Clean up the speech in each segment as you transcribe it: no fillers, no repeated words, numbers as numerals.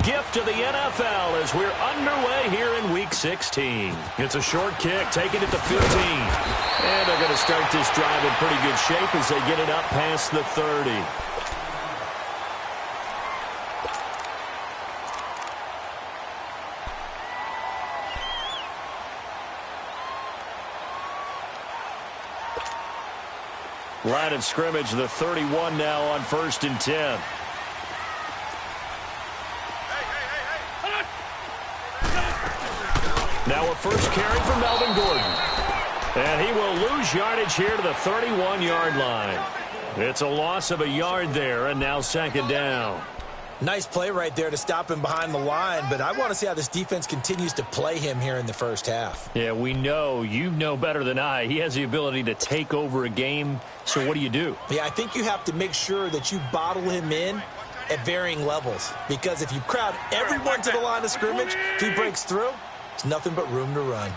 gift of the NFL as we're underway here in Week 16. It's a short kick, taking it to 15. And they're going to start this drive in pretty good shape as they get it up past the 30. Line of scrimmage, the 31 now on 1st and 10. Now a first carry for Melvin Gordon. And he will lose yardage here to the 31-yard line. It's a loss of a yard there, and now 2nd down. Nice play right there to stop him behind the line, but I want to see how this defense continues to play him here in the first half. Yeah, we know. You know better than I. He has the ability to take over a game, so what do you do? Yeah, I think you have to make sure that you bottle him in at varying levels, because if you crowd everyone to the line of scrimmage, if he breaks through, it's nothing but room to run.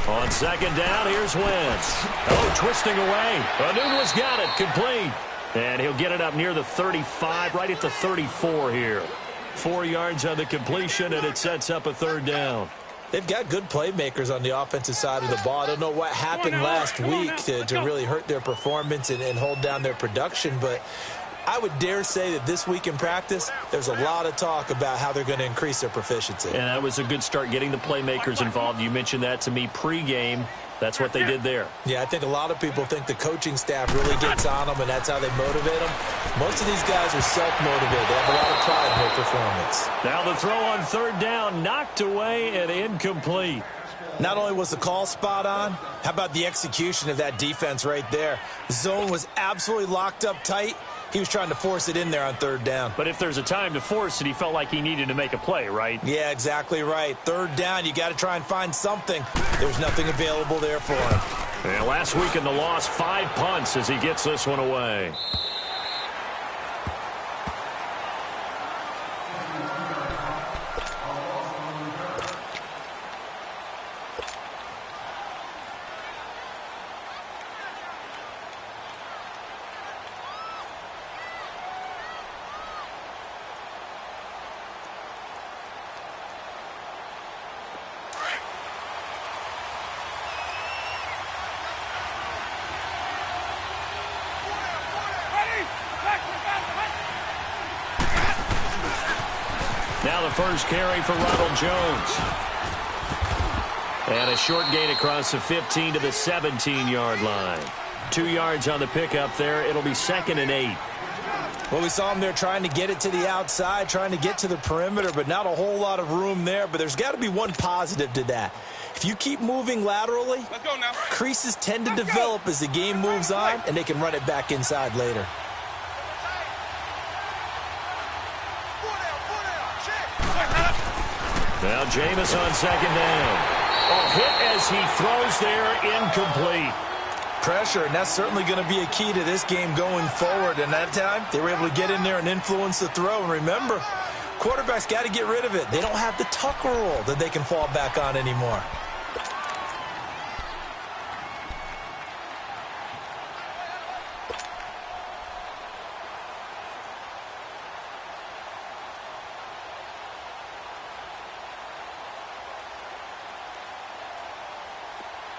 On 2nd down, here's Wentz. Oh, twisting away. Anunwa's got it, complete. And he'll get it up near the 35, right at the 34 here. 4 yards on the completion, and it sets up a 3rd down. They've got good playmakers on the offensive side of the ball. I don't know what happened last week to really hurt their performance and hold down their production, but I would dare say that this week in practice, there's a lot of talk about how they're going to increase their proficiency. And that was a good start, getting the playmakers involved. You mentioned that to me pregame. That's what they did there. Yeah, I think a lot of people think the coaching staff really gets on them, and that's how they motivate them. Most of these guys are self-motivated. They have a lot of pride in their performance. Now the throw on 3rd down, knocked away and incomplete. Not only was the call spot on, how about the execution of that defense right there? The zone was absolutely locked up tight. He was trying to force it in there on 3rd down. But if there's a time to force it, he felt like he needed to make a play, right? Yeah, exactly right. 3rd down, you got to try and find something. There's nothing available there for him. And last week in the loss, 5 punts as he gets this one away. Now the first carry for Ronald Jones. And a short gain across the 15 to the 17-yard line. 2 yards on the pickup there. It'll be 2nd and 8. Well, we saw him there trying to get it to the outside, trying to get to the perimeter, but not a whole lot of room there. But there's got to be one positive to that. If you keep moving laterally, creases tend to develop as the game moves on, and they can run it back inside later. Now Jameis on 2nd down. A hit as he throws there, incomplete. Pressure, and that's certainly going to be a key to this game going forward. And that time, they were able to get in there and influence the throw. And remember, quarterbacks got to get rid of it. They don't have the tuck rule that they can fall back on anymore.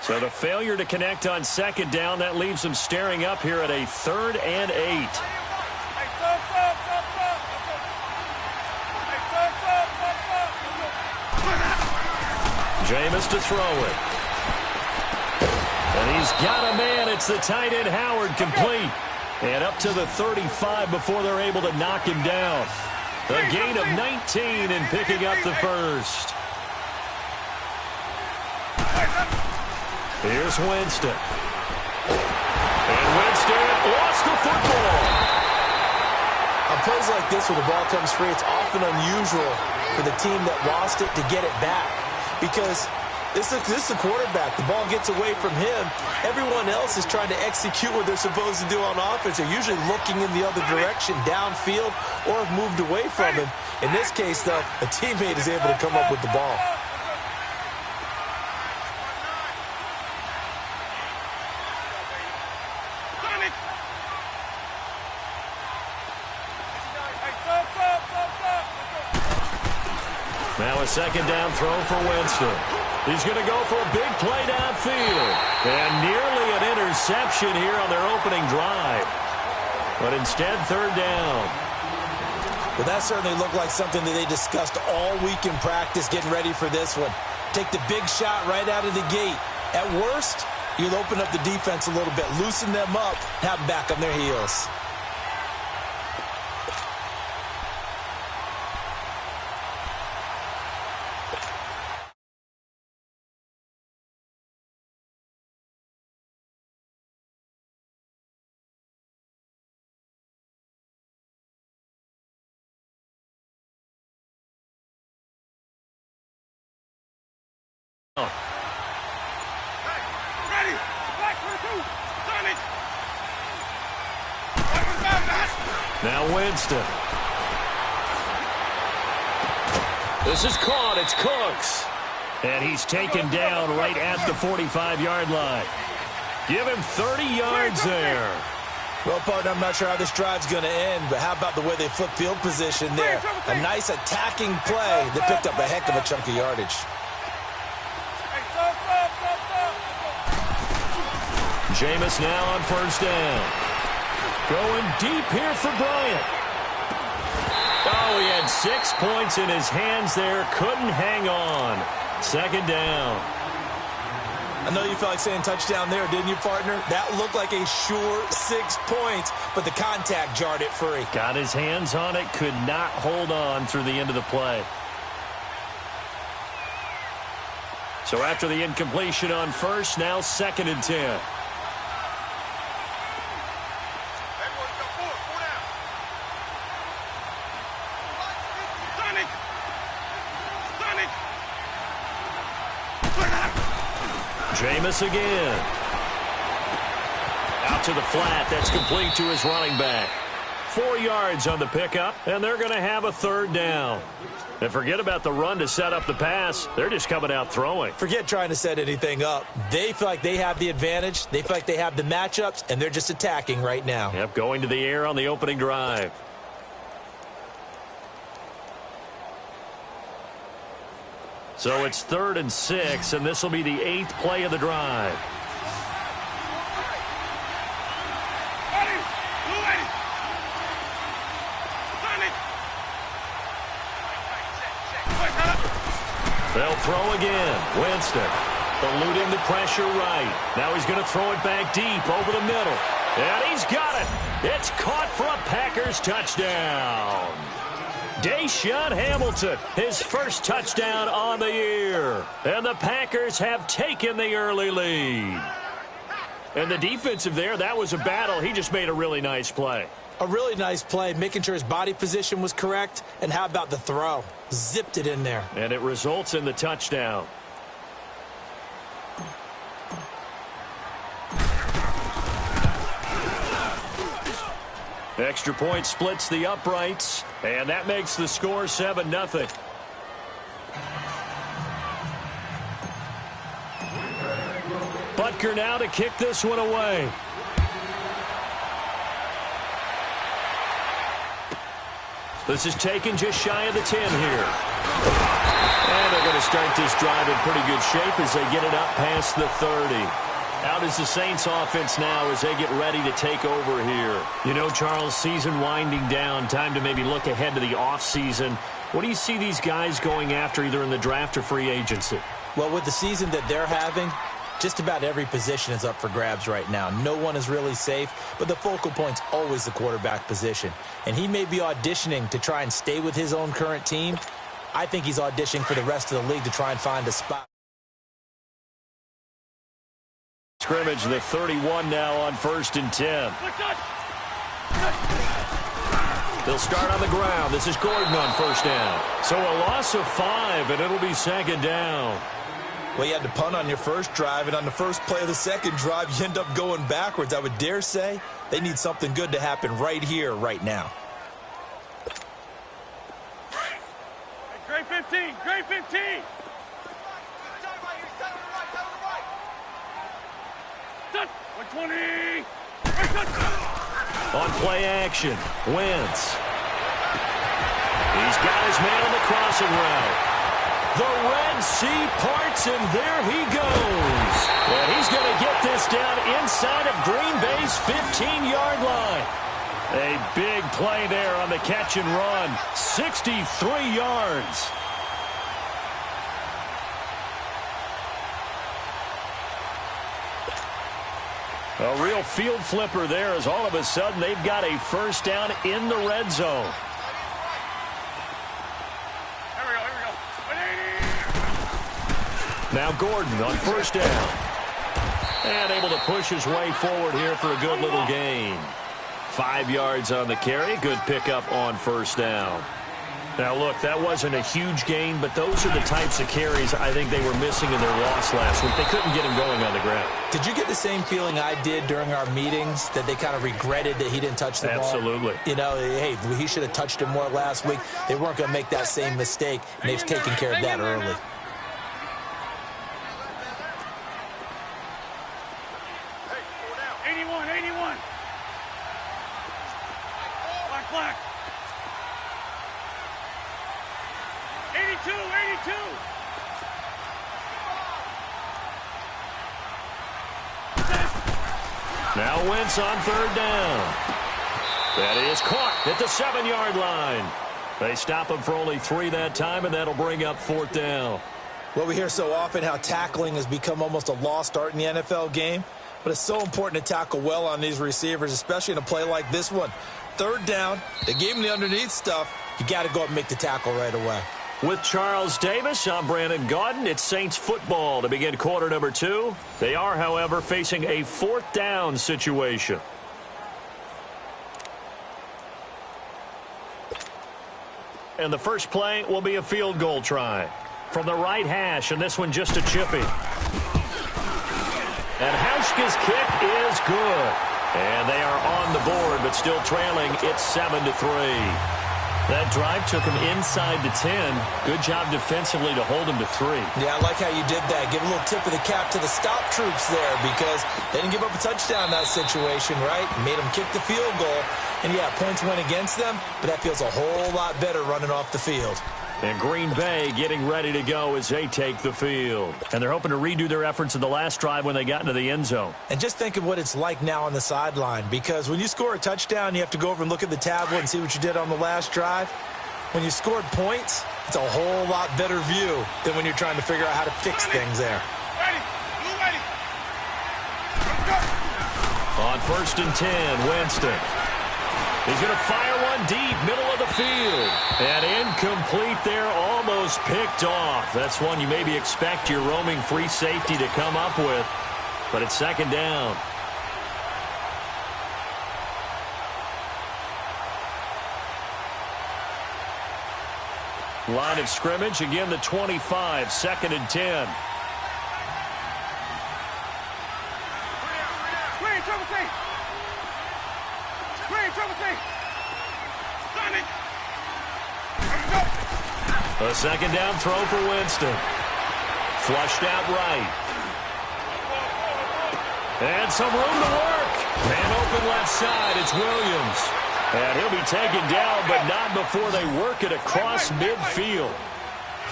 So the failure to connect on 2nd down, that leaves them staring up here at a 3rd and 8. Jameis to throw it. And he's got a man. It's the tight end Howard, complete. And up to the 35 before they're able to knock him down. A gain of 19 and picking up the first. Here's Winston. And Winston lost the football. On plays like this where the ball comes free, it's often unusual for the team that lost it to get it back. Because this is the quarterback. The ball gets away from him. Everyone else is trying to execute what they're supposed to do on offense. They're usually looking in the other direction, downfield, or have moved away from him. In this case, though, a teammate is able to come up with the ball. Now a second down throw for Winston. He's going to go for a big play downfield. And nearly an interception here on their opening drive. But instead, third down. Well, that certainly looked like something that they discussed all week in practice getting ready for this one. Take the big shot right out of the gate. At worst, you'll open up the defense a little bit, loosen them up, have them back on their heels. Now Winston. This is caught. It's Cooks. And he's taken down right at the 45-yard line. Give him 30 yards there. Well, partner, I'm not sure how this drive's going to end, but how about the way they flip field position there? A nice attacking play that picked up a heck of a chunk of yardage. Jameis now on first down. Going deep here for Bryant. Oh, he had 6 points in his hands there. Couldn't hang on. Second down. I know you felt like saying touchdown there, didn't you, partner? That looked like a sure 6 points, but the contact jarred it free. Got his hands on it. Could not hold on through the end of the play. So after the incompletion on first, now 2nd and 10. Jameis again. Out to the flat. That's complete to his running back. 4 yards on the pickup, and they're going to have a third down. And forget about the run to set up the pass. They're just coming out throwing. Forget trying to set anything up. They feel like they have the advantage. They feel like they have the matchups, and they're just attacking right now. Yep, going to the air on the opening drive. So it's 3rd and 6, and this will be the 8th play of the drive. They'll throw again. Winston eluding the pressure right. Now he's going to throw it back deep over the middle. And he's got it. It's caught for a Packers touchdown. Deshaun Hamilton, his first touchdown on the year. And the Packers have taken the early lead. And the defensive there, that was a battle. He just made a really nice play. A really nice play, making sure his body position was correct. And how about the throw? Zipped it in there. And it results in the touchdown. Extra point splits the uprights, and that makes the score 7-0. Butker now to kick this one away. This is taken just shy of the 10 here. And they're going to start this drive in pretty good shape as they get it up past the 30. Out is the Saints offense now as they get ready to take over here. You know, Charles, season winding down, time to maybe look ahead to the offseason. What do you see these guys going after either in the draft or free agency? Well, with the season that they're having, just about every position is up for grabs right now. No one is really safe, but the focal point's always the quarterback position. And he may be auditioning to try and stay with his own current team. I think he's auditioning for the rest of the league to try and find a spot. Scrimmage, the 31 now on 1st and 10. They'll start on the ground. This is Gordon on first down. So a loss of 5, and it'll be 2nd down. Well, you had to punt on your first drive, and on the first play of the second drive, you end up going backwards. I would dare say they need something good to happen right here, right now. Great 15, great 15. Done. 120. On play action, Wentz. He's got his man on the crossing route. The Red Sea parts, and there he goes. And he's going to get this down inside of Green Bay's 15-yard line. A big play there on the catch and run. 63 yards. A real field flipper there, as all of a sudden they've got a first down in the red zone. Now Gordon on first down. And able to push his way forward here for a good little gain. 5 yards on the carry. Good pickup on first down. Now, look, that wasn't a huge gain, but those are the types of carries I think they were missing in their loss last week. They couldn't get him going on the ground. Did you get the same feeling I did during our meetings, that they kind of regretted that he didn't touch the ball? Absolutely. You know, hey, he should have touched it more last week. They weren't going to make that same mistake, and they've taken care of that early. Black. 82, 82. Now Wentz on third down. That is caught at the 7-yard line. They stop him for only 3 that time, and that'll bring up fourth down. Well, we hear so often how tackling has become almost a lost art in the NFL game, but it's so important to tackle well on these receivers, especially in a play like this one. Third down, they gave him the underneath stuff. You got to go up and make the tackle right away. With Charles Davis, I'm Brandon Gaudin. It's Saints football to begin quarter number 2. They are, however, facing a fourth down situation. And the first play will be a field goal try. From the right hash, and this one just a chippy. And Hauschka's kick is good. And they are on the board, but still trailing. It's 7-3. That drive took him inside the 10. Good job defensively to hold him to 3. Yeah, I like how you did that. Give a little tip of the cap to the stop troops there, because they didn't give up a touchdown in that situation, right? Made them kick the field goal. And, yeah, points went against them, but that feels a whole lot better running off the field. And Green Bay getting ready to go as they take the field. And they're hoping to redo their efforts in the last drive when they got into the end zone. And just think of what it's like now on the sideline, because when you score a touchdown, you have to go over and look at the tablet and see what you did on the last drive. When you scored points, it's a whole lot better view than when you're trying to figure out how to fix things there. On first and 10, Winston. He's going to fire one deep, middle of the field. And incomplete there, almost picked off. That's one you maybe expect your roaming free safety to come up with. But it's second down. Line of scrimmage, again the 25, second and 10. A second down throw for Winston. Flushed out right. And some room to work. Man open left side, it's Williams. And he'll be taken down, but not before they work it across midfield.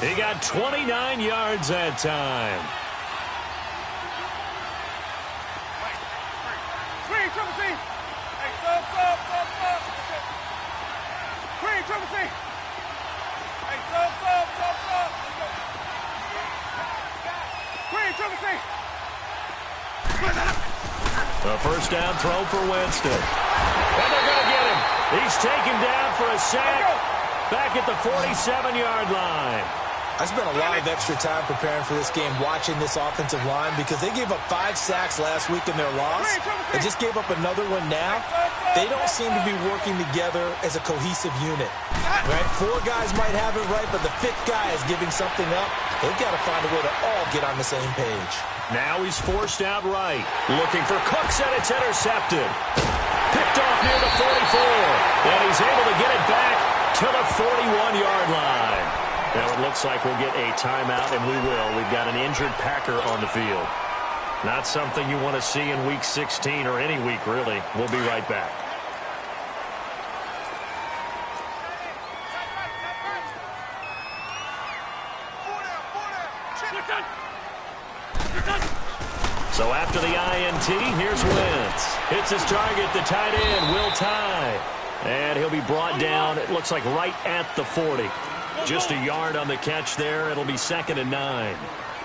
He got 29 yards that time. A first down throw for Winston. And they're going to get him. He's taken down for a sack back at the 47-yard line. I spent a lot of extra time preparing for this game, watching this offensive line, because they gave up 5 sacks last week in their loss. They just gave up another one now. They don't seem to be working together as a cohesive unit. Right? 4 guys might have it right, but the 5th guy is giving something up. They've got to find a way to all get on the same page. Now he's forced out right. Looking for Cooks, and it's intercepted. Picked off near the 44. And he's able to get it back to the 41-yard line. Now it looks like we'll get a timeout, and we will. We've got an injured Packer on the field. Not something you want to see in Week 16 or any week, really. We'll be right back. to the INT. Here's Wentz. Hits his target, the tight end, Will Tye. And he'll be brought down, it looks like right at the 40. Just a yard on the catch there. It'll be 2nd and 9.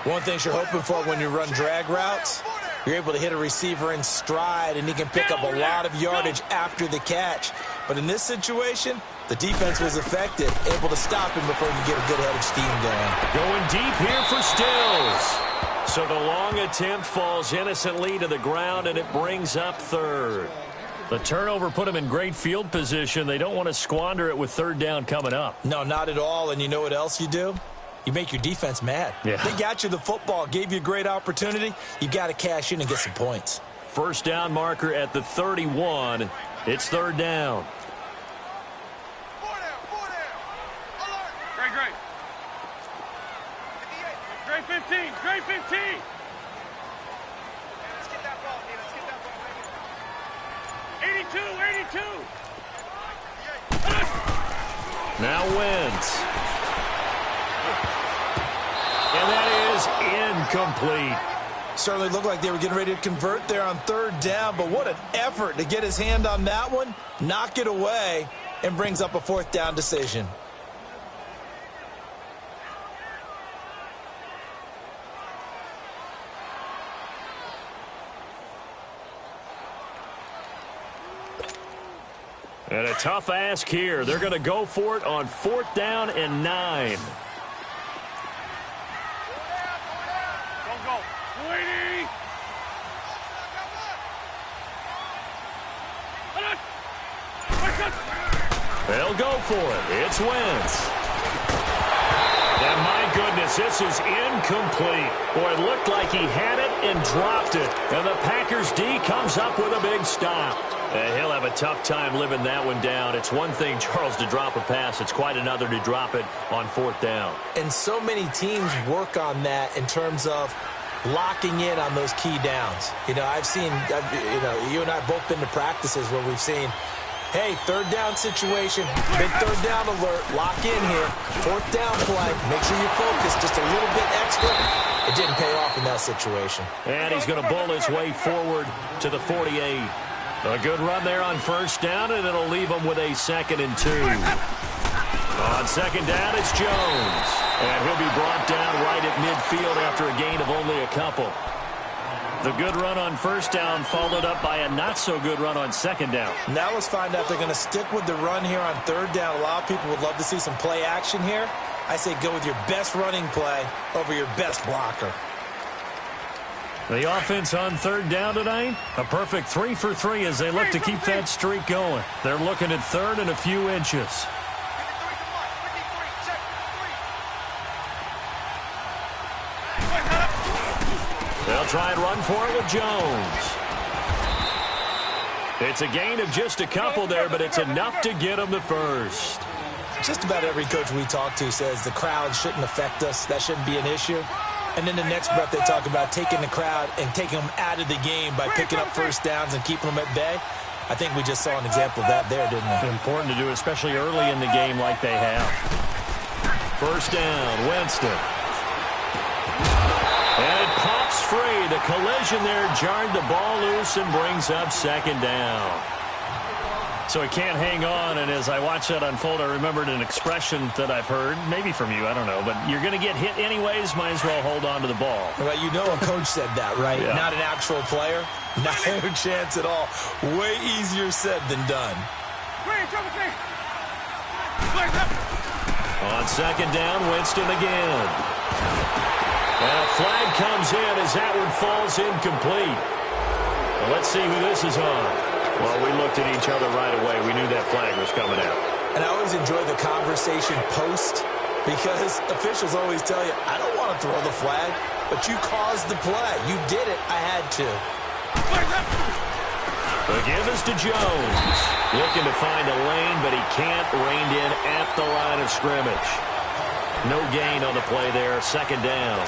One thing you're hoping for when you run drag routes, you're able to hit a receiver in stride, and he can pick up a lot of yardage after the catch. But in this situation, the defense was effective, able to stop him before you get a good head of steam going. Going deep here for Stills. So the long attempt falls innocently to the ground, and it brings up 3rd. The turnover put them in great field position. They don't want to squander it with 3rd down coming up. No, not at all. And you know what else you do? You make your defense mad. Yeah. They got you the football, gave you a great opportunity. You got to cash in and get some points. 1st down marker at the 31. It's 3rd down. Great 15. Great 15. Let's get that ball, Let's get that ball, 82. 82. Now Wentz. And that is incomplete. Certainly looked like they were getting ready to convert there on 3rd down, but what an effort to get his hand on that one, knock it away, and brings up a 4th down decision. And a tough ask here. They're going to go for it on 4th down and 9. Don't go. 280. They'll go for it. It's Wentz. And my goodness, this is incomplete. Boy, it looked like he had it and dropped it. And the Packers D comes up with a big stop. And he'll have a tough time living that one down. It's one thing, Charles, to drop a pass. It's quite another to drop it on 4th down. And so many teams work on that in terms of locking in on those key downs. You know, you and I have both been to practices where we've seen, hey, 3rd down situation, big 3rd down alert, lock in here, 4th down play, make sure you focus just a little bit extra. It didn't pay off in that situation. And he's going to bull his way forward to the 48. A good run there on 1st down, and it'll leave him with a 2nd and 2. On 2nd down, it's Jones. And he'll be brought down right at midfield after a gain of only a couple. The good run on 1st down followed up by a not-so-good run on 2nd down. Now let's find out if they're going to stick with the run here on 3rd down. A lot of people would love to see some play action here. I say go with your best running play over your best blocker. The offense on 3rd down tonight, a perfect 3 for 3 as they look to keep that streak going. They're looking at 3rd and a few inches. They'll try and run for it with Jones. It's a gain of just a couple there, but it's enough to get them to 1st. Just about every coach we talk to says the crowd shouldn't affect us. That shouldn't be an issue. And then the next breath they talk about taking the crowd and taking them out of the game by picking up 1st downs and keeping them at bay. I think we just saw an example of that there, didn't we? Important to do, especially early in the game like they have. 1st down, Winston. And it pops free. The collision there jarred the ball loose and brings up 2nd down. So he can't hang on, and as I watched that unfold, I remembered an expression that I've heard, maybe from you, I don't know, but you're going to get hit anyways, might as well hold on to the ball. Well, you know a coach said that, right? Yeah. Not an actual player. Not a chance at all. Way easier said than done. On 2nd down, Winston again. And a flag comes in as that one falls incomplete. Well, let's see who this is on. Well, we looked at each other right away. We knew that flag was coming out. And I always enjoy the conversation post because officials always tell you, I don't want to throw the flag, but you caused the play. You did it. I had to. The give is to Jones. Looking to find a lane, but he can't. Reined in at the line of scrimmage. No gain on the play there. 2nd down.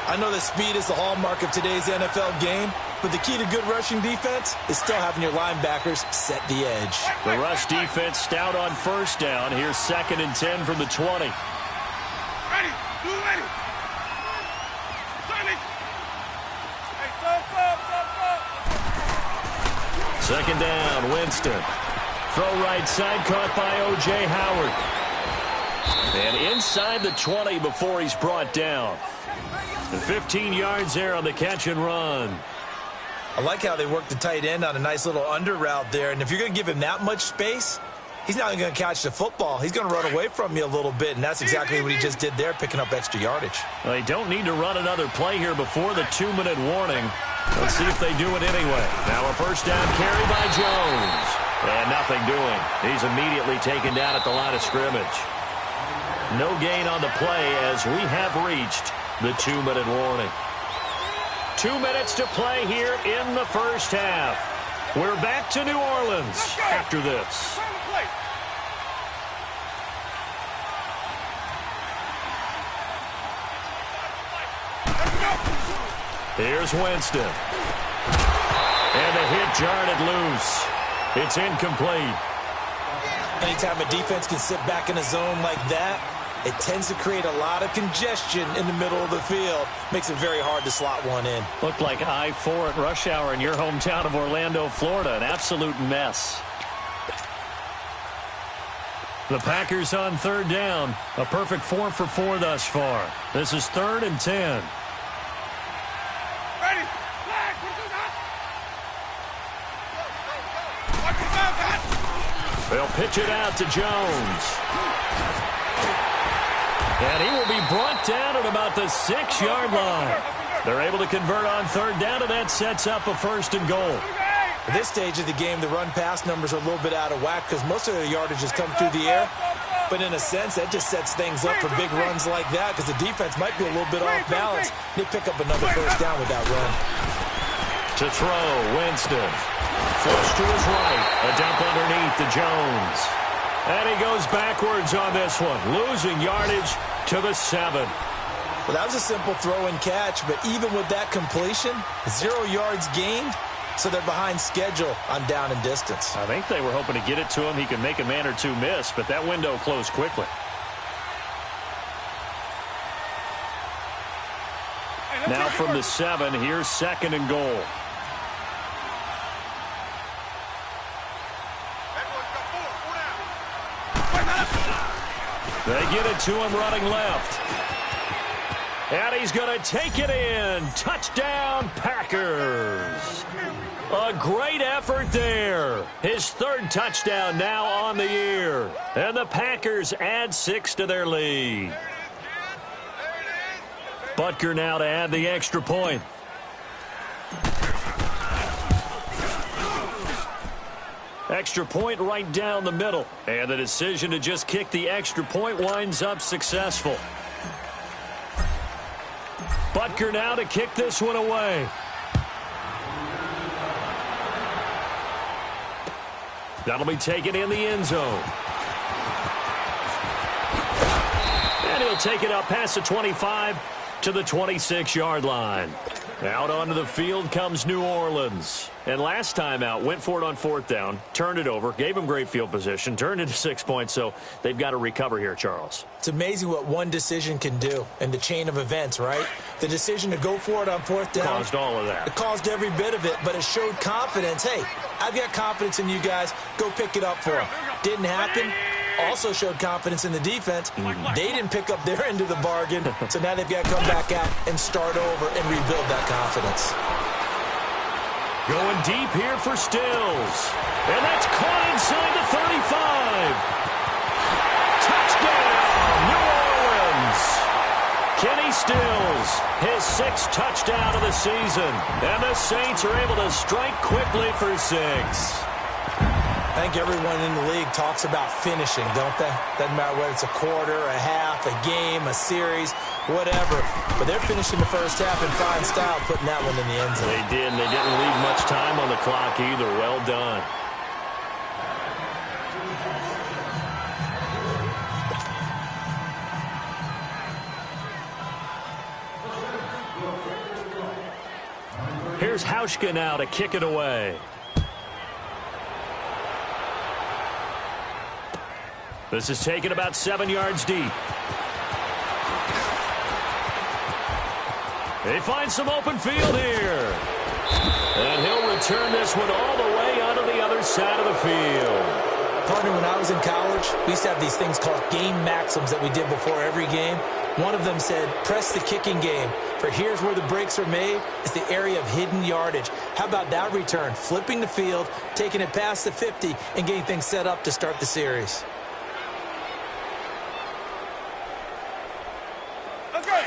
I know that speed is the hallmark of today's NFL game, but the key to good rushing defense is still having your linebackers set the edge. The rush defense stout on 1st down. Here's 2nd and 10 from the 20. Ready. Do ready. Hey, Second down, Winston. Throw right side, caught by O.J. Howard. And inside the 20 before he's brought down. And 15 yards there on the catch and run. I like how they work the tight end on a nice little under route there. And if you're going to give him that much space, he's not going to catch the football. He's going to run away from you a little bit, and that's exactly what he just did there, picking up extra yardage. Well, they don't need to run another play here before the 2-minute warning. Let's see if they do it anyway. Now a first down carry by Jones. And nothing doing. He's immediately taken down at the line of scrimmage. No gain on the play as we have reached the 2-minute warning. 2 minutes to play here in the first half. We're back to New Orleans after this. Here's Winston. And the hit jarred it loose. It's incomplete. Anytime a defense can sit back in a zone like that, it tends to create a lot of congestion in the middle of the field. Makes it very hard to slot one in. Looked like I-4 at rush hour in your hometown of Orlando, Florida. An absolute mess. The Packers on third down. A perfect 4 for 4 thus far. This is 3rd and 10. They'll pitch it out to Jones. And he will be brought down at about the 6-yard line. They're able to convert on third down, and that sets up a 1st and goal. At this stage of the game, the run-pass numbers are a little bit out of whack because most of their yardage has come through the air. But in a sense, that just sets things up for big runs like that because the defense might be a little bit off balance. They pick up another first down with that run. To throw, Winston. Flush to his right. A dump underneath to Jones. And he goes backwards on this one, losing yardage to the 7. Well, that was a simple throw and catch, but even with that completion, 0 yards gained, so they're behind schedule on down and distance. I think they were hoping to get it to him. He could make a man or two miss, but that window closed quickly. Now from the 7, here's 2nd and goal. They get it to him running left. And he's going to take it in. Touchdown, Packers. A great effort there. His 3rd touchdown now on the year. And the Packers add 6 to their lead. Butker now to add the extra point. Extra point right down the middle. And the decision to just kick the extra point winds up successful. Butker now to kick this one away. That'll be taken in the end zone. And he'll take it up past the 25 to the 26-yard line. Out onto the field comes New Orleans. And last time out, went for it on 4th down, turned it over, gave him great field position, turned into 6 points, so they've got to recover here, Charles. It's amazing what one decision can do in the chain of events, right? The decision to go for it on 4th down. Caused all of that. It caused every bit of it, but it showed confidence. Hey, I've got confidence in you guys. Go pick it up for them. Didn't happen. Also showed confidence in the defense. They didn't pick up their end of the bargain, so now they've got to come back out and start over and rebuild that confidence. Going deep here for Stills. And that's caught inside the 35. Touchdown, New Orleans. Kenny Stills, his 6th touchdown of the season. And the Saints are able to strike quickly for 6. I think everyone in the league talks about finishing, don't they? Doesn't matter whether it's a quarter, a half, a game, a series, whatever. But they're finishing the first half in fine style, putting that one in the end zone. They did, and they didn't leave much time on the clock either. Well done. Here's Hauschka now to kick it away. This is taken about 7 yards deep. They find some open field here. And he'll return this one all the way onto side of the field. Partner, when I was in college, we used to have these things called game maxims that we did before every game. One of them said, press the kicking game. For here's where the breaks are made. It's the area of hidden yardage. How about that return? Flipping the field, taking it past the 50, and getting things set up to start the series. Let's go.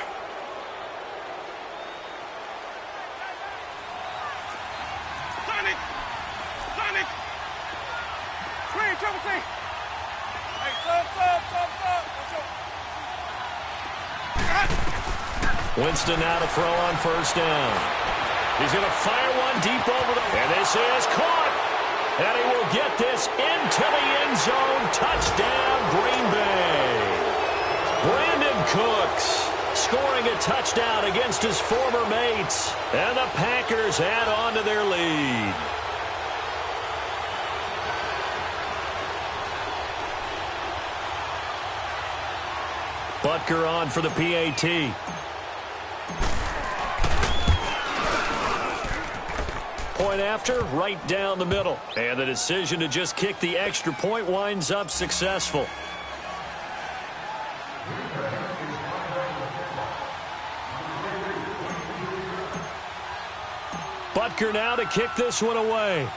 Sonic. Sonic. Screen, triple C. Hey, sub. Let's go. Winston now to throw on first down. He's going to fire one deep over the... And this is caught. And he will get this into the end zone. Touchdown, Green Bay. Brandon Cooks scoring a touchdown against his former mates. And the Packers add on to their lead. Butker on for the PAT. Point after, right down the middle. And the decision to just kick the extra point winds up successful. Butker now to kick this one away.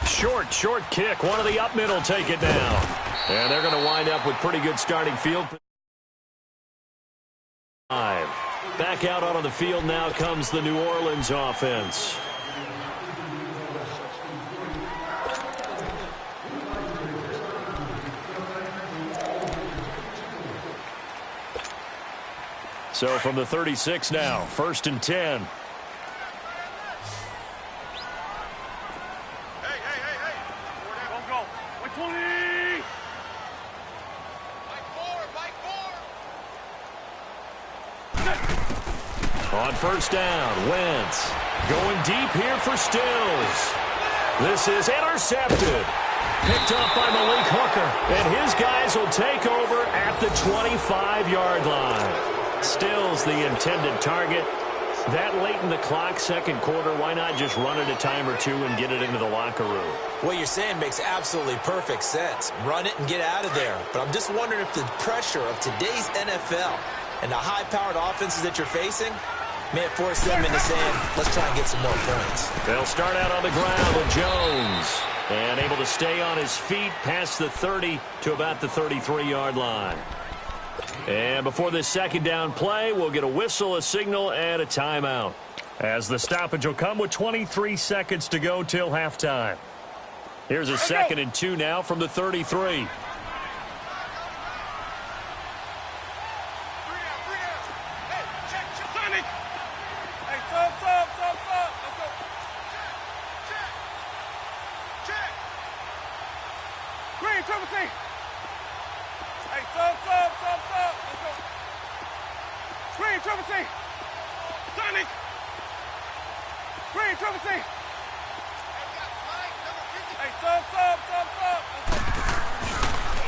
Short kick. One of the up middle take it down. And they're going to wind up with pretty good starting field. Back out on the field now comes the New Orleans offense. So from the 36 now, 1st and 10. Hey. Don't go. 120. Mike Moore. On first down, Wentz going deep here for Stills. This is intercepted. Picked up by Malik Hooker. And his guys will take over at the 25-yard line. Stills the intended target. That late in the clock, second quarter, why not just run it a time or two and get it into the locker room? What you're saying makes absolutely perfect sense. Run it and get out of there. But I'm just wondering if the pressure of today's NFL and the high-powered offenses that you're facing may have forced them into saying, let's try and get some more points. They'll start out on the ground with Jones. And able to stay on his feet past the 30 to about the 33-yard line. And before this second down play, we'll get a whistle, a signal, and a timeout. As the stoppage will come with 23 seconds to go till halftime. Here's a 2nd and 2 now from the 33.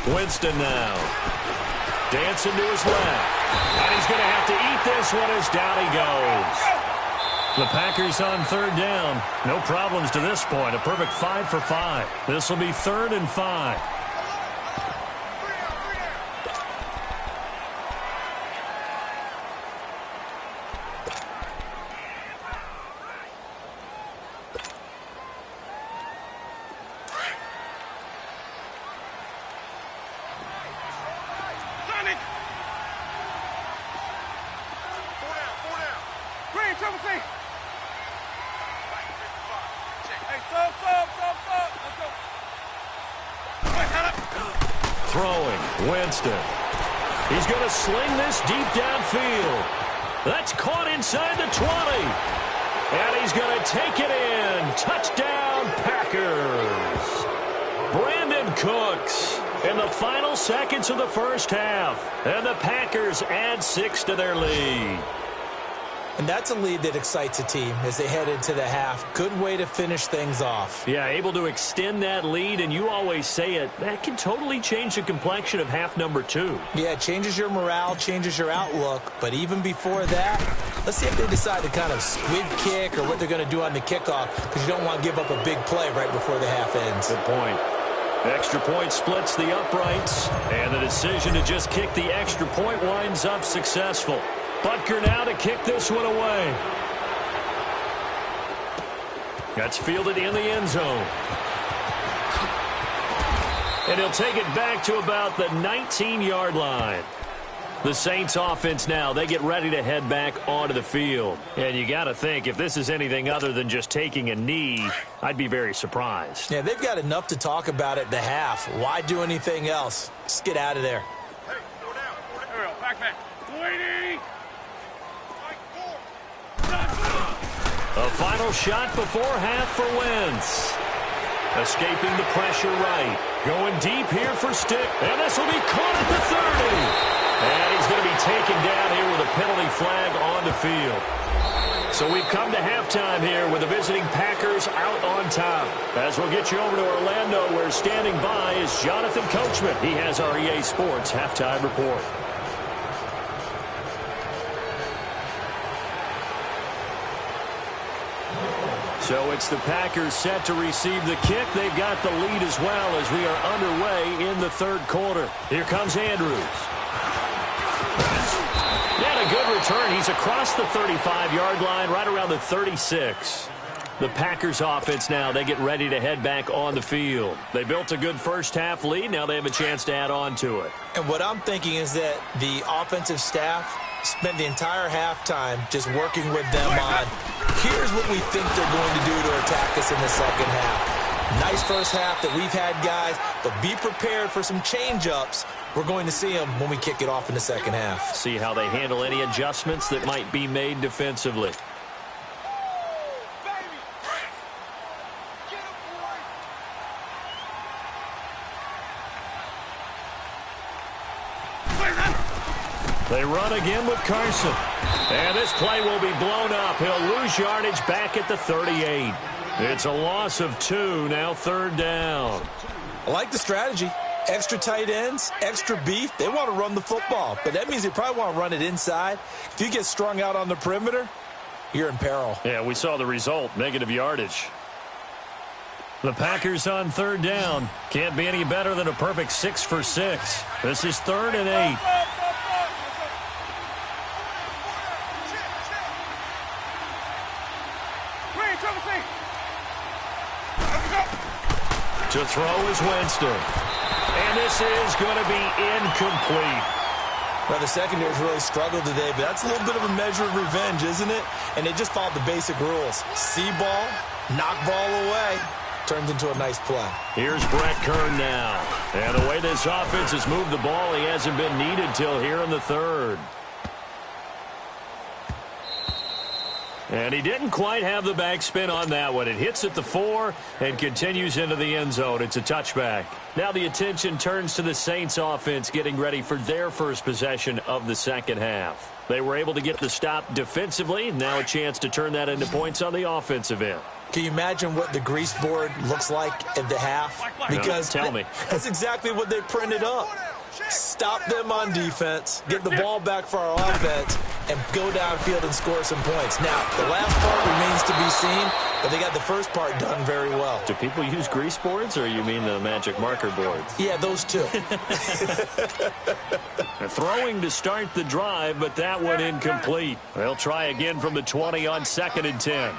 Winston now. Dancing to his left. And he's going to have to eat this one as down he goes. The Packers on 3rd down. No problems to this point. A perfect 5 for 5. This will be 3rd and 5. Throwing, Winston. He's going to sling this deep downfield. That's caught inside the 20. And he's going to take it in. Touchdown, Packers. Brandon Cooks in the final seconds of the first half. And the Packers add 6 to their lead. And that's a lead that excites a team as they head into the half. Good way to finish things off. Yeah, able to extend that lead, and you always say it, that can totally change the complexion of half number 2. Yeah, it changes your morale, changes your outlook. But even before that, let's see if they decide to kind of squid kick or what they're going to do on the kickoff, because you don't want to give up a big play right before the half ends. Good point. Extra point splits the uprights, and the decision to just kick the extra point winds up successful. Butker now to kick this one away. That's fielded in the end zone. And he'll take it back to about the 19-yard line. The Saints offense now, they get ready to head back onto the field. And you got to think, if this is anything other than just taking a knee, I'd be very surprised. Yeah, they've got enough to talk about at the half. Why do anything else? Just get out of there. Hey, go down. Ariel, back. 280. A final shot before half for Wentz. Escaping the pressure right. Going deep here for Stick. And this will be caught at the 30. And he's going to be taken down here with a penalty flag on the field. So we've come to halftime here with the visiting Packers out on top. As we'll get you over to Orlando, where standing by is Jonathan Coachman. He has our EA Sports halftime report. So it's the Packers set to receive the kick. They've got the lead as well as we are underway in the third quarter. Here comes Andrews. And a good return. He's across the 35-yard line, right around the 36. The Packers offense now, they get ready to head back on the field. They built a good first-half lead. Now they have a chance to add on to it. And what I'm thinking is that the offensive staff spent the entire halftime just working with them on, here's what we think they're going to do to attack us in the second half. Nice first half that we've had, guys, but be prepared for some change-ups. We're going to see them when we kick it off in the second half. See how they handle any adjustments that might be made defensively. They run again with Carson. And this play will be blown up. He'll lose yardage back at the 38. It's a loss of 2, now third down. I like the strategy. Extra tight ends, extra beef. They want to run the football, but that means they probably want to run it inside. If you get strung out on the perimeter, you're in peril. Yeah, we saw the result, negative yardage. The Packers on third down. Can't be any better than a perfect 6 for 6. This is 3rd and 8. To throw is Winston. And this is going to be incomplete. Well, the secondary's really struggled today, but that's a little bit of a measure of revenge, isn't it? And they just followed the basic rules. See ball, knock ball away. Turns into a nice play. Here's Brett Kern now. And the way this offense has moved the ball, he hasn't been needed till here in the third. And he didn't quite have the backspin on that one. It hits at the 4 and continues into the end zone. It's a touchback. Now the attention turns to the Saints offense getting ready for their first possession of the second half. They were able to get the stop defensively. Now a chance to turn that into points on the offensive end. Can you imagine what the grease board looks like at the half? Because no, tell me. That's exactly what they printed up. Stop them on defense, get the ball back for our offense, and go downfield and score some points. Now, the last part remains to be seen, but they got the first part done very well. Do people use grease boards, or you mean the magic marker boards? Yeah, those two. Throwing to start the drive, but that one incomplete. They'll try again from the 20 on 2nd and 10.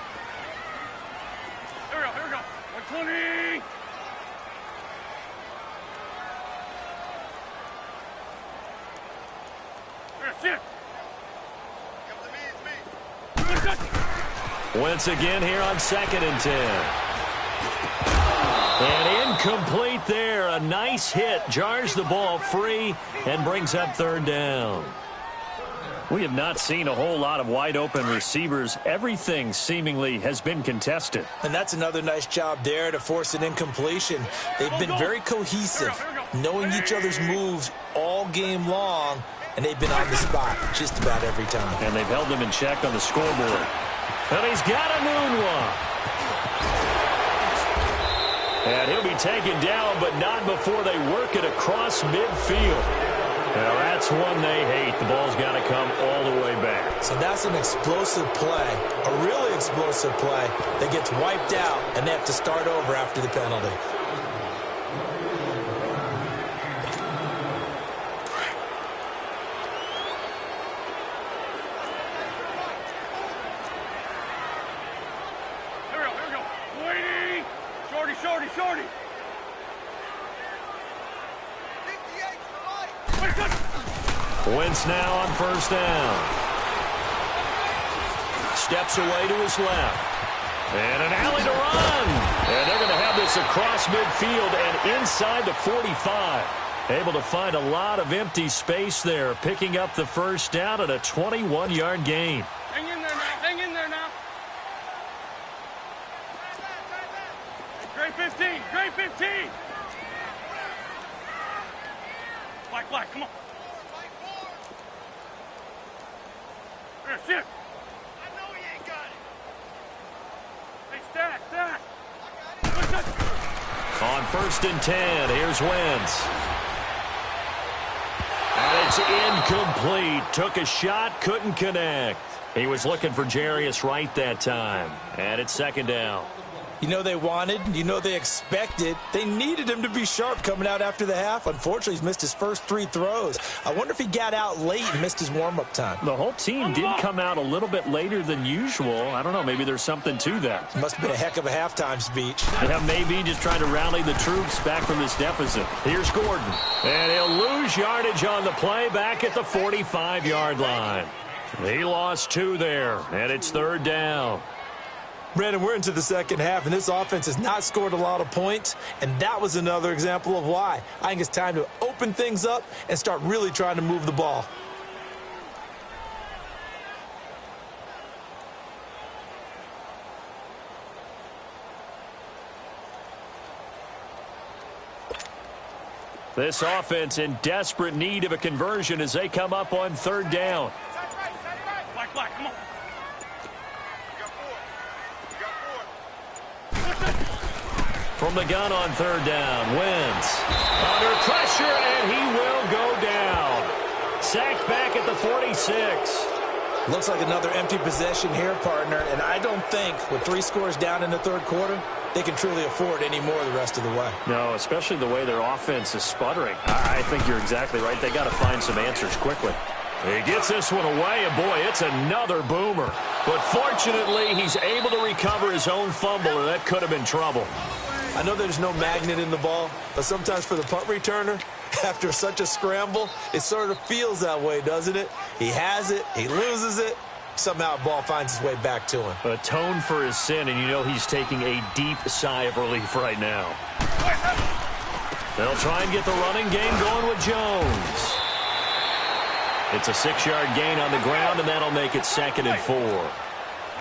Here we go. 120. Sit. Wentz again here on 2nd and 10. And incomplete there. A nice hit. Jars the ball free and brings up third down. We have not seen a whole lot of wide-open receivers. Everything seemingly has been contested. And that's another nice job there to force an incompletion. They've been very cohesive, knowing each other's moves all game long, and they've been on the spot just about every time. And they've held them in check on the scoreboard. And he's got a moonwalk. And he'll be taken down, but not before they work it across midfield. Now, that's one they hate. The ball's got to come all the way back. So that's an explosive play, a really explosive play that gets wiped out, and they have to start over after the penalty. Here we go. Waiting. Shorty. Wentz now on first down. Steps away to his left. And an alley to run. And they're going to have this across midfield and inside the 45. Able to find a lot of empty space there, picking up the first down at a 21-yard gain. Hang in there now. Great 15. Black, come on. Here, sit. I know he ain't got it. Hey, stack. On first and 10, here's Wentz. And it's incomplete. Took a shot, couldn't connect. He was looking for Jarius Wright that time. And it's second down. You know they wanted, you know they expected. They needed him to be sharp coming out after the half. Unfortunately, he's missed his first 3 throws. I wonder if he got out late and missed his warm-up time. The whole team did come out a little bit later than usual. I don't know, maybe there's something to that. Must have been a heck of a halftime speech. Yeah, maybe just trying to rally the troops back from this deficit. Here's Gordon. And he'll lose yardage on the play back at the 45-yard line. He lost 2 there, and it's third down. Brandon, we're into the second half, and this offense has not scored a lot of points, and that was another example of why. I think it's time to open things up and start really trying to move the ball. This offense in desperate need of a conversion as they come up on third down. Black, come on. From the gun on third down, Wentz under pressure, and he will go down. Sacked back at the 46. Looks like another empty possession here, partner, and I don't think with 3 scores down in the third quarter, they can truly afford any more the rest of the way. No, especially the way their offense is sputtering. I think you're exactly right. They got to find some answers quickly. He gets this one away, and boy, it's another boomer. But fortunately, he's able to recover his own fumble, or that could have been trouble. I know there's no magnet in the ball, but sometimes for the punt returner, after such a scramble, it sort of feels that way, doesn't it? He has it, he loses it, somehow the ball finds its way back to him. Atone for his sin, and you know he's taking a deep sigh of relief right now. They'll try and get the running game going with Jones. It's a 6-yard gain on the ground, and that'll make it 2nd and 4.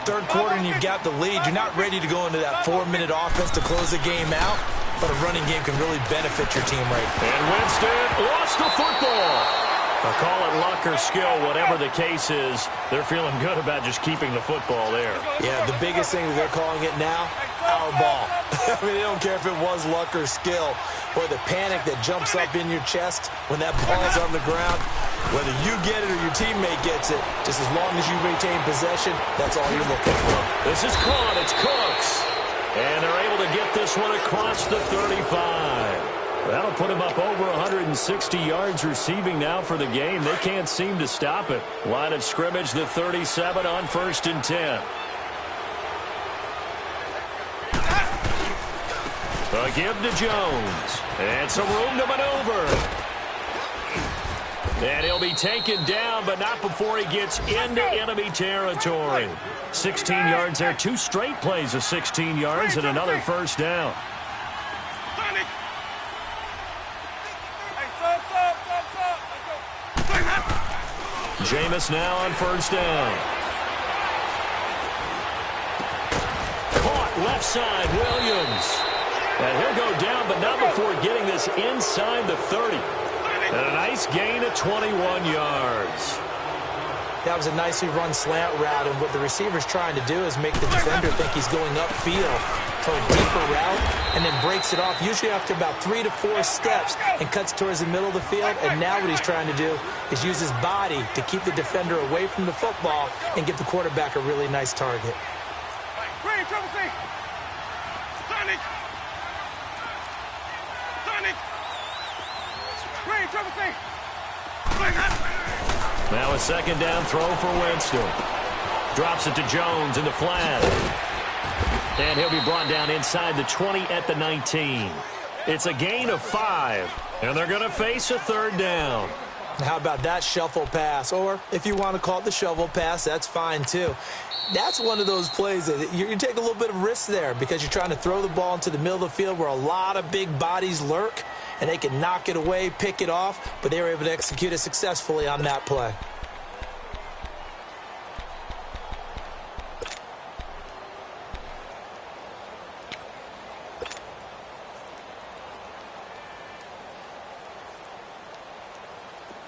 Third quarter and you've got the lead. You're not ready to go into that 4-minute offense to close the game out, but a running game can really benefit your team right now. And Winston lost the football. I'll call it luck or skill, whatever the case is. They're feeling good about just keeping the football there. Yeah, the biggest thing that they're calling it now, our ball. I mean, they don't care if it was luck or skill. Boy, the panic that jumps up in your chest when that ball's on the ground, whether you get it or your teammate gets it, just as long as you retain possession, that's all you're looking for. This is caught. It's Cooks. And they're able to get this one across the 35. That'll put him up over 160 yards receiving now for the game. They can't seem to stop it. Line of scrimmage, the 37 on 1st and 10. A give to Jones. And some room to maneuver. And he'll be taken down, but not before he gets into enemy territory. 16 yards there. 2 straight plays of 16 yards and another first down. Jameis now on first down. Caught left side, Williams. And he'll go down, but not before getting this inside the 30. And a nice gain of 21 yards. That was a nicely run slant route, and what the receiver's trying to do is make the defender think he's going upfield for a deeper route, and then breaks it off, usually after about 3 to 4 steps, and cuts towards the middle of the field. And now what he's trying to do is use his body to keep the defender away from the football and give the quarterback a really nice target. Now a second down throw for Winston. Drops it to Jones in the flat. And he'll be brought down inside the 20 at the 19. It's a gain of 5, and they're going to face a third down. How about that shuffle pass? Or if you want to call it the shovel pass, that's fine too. That's one of those plays that you take a little bit of risk there because you're trying to throw the ball into the middle of the field where a lot of big bodies lurk, and they can knock it away, pick it off, but they were able to execute it successfully on that play.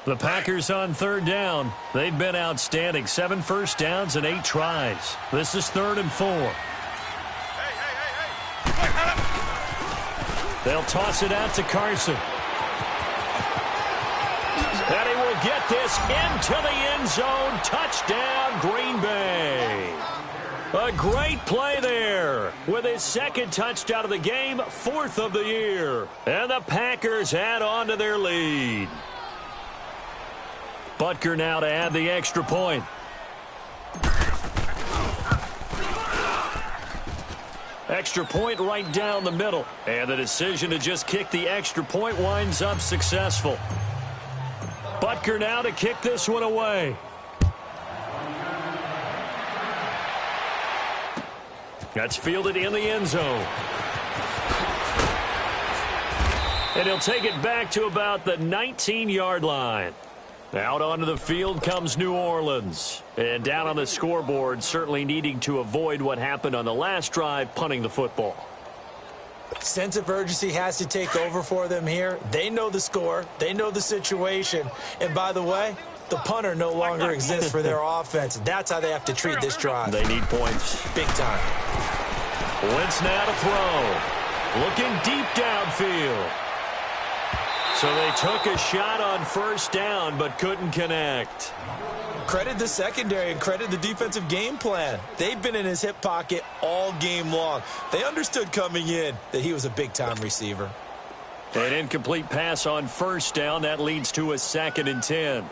The Packers on third down. They've been outstanding. 7 first downs and 8 tries. This is 3rd and 4. They'll toss it out to Carson. And he will get this into the end zone. Touchdown, Green Bay. A great play there with his 2nd touchdown of the game, 4th of the year. And the Packers add on to their lead. Butker now to add the extra point. Extra point right down the middle. And the decision to just kick the extra point winds up successful. Butker now to kick this one away. That's fielded in the end zone. And he'll take it back to about the 19-yard line. Out onto the field comes New Orleans. And down on the scoreboard, certainly needing to avoid what happened on the last drive, punting the football. Sense of urgency has to take over for them here. They know the score. They know the situation. And by the way, the punter no longer exists for their offense. That's how they have to treat this drive. They need points. Big time. Wentz now to throw. Looking deep downfield. So they took a shot on first down, but couldn't connect. Credit the secondary and credit the defensive game plan. They've been in his hip pocket all game long. They understood coming in that he was a big-time receiver. An incomplete pass on first down. That leads to a 2nd and 10.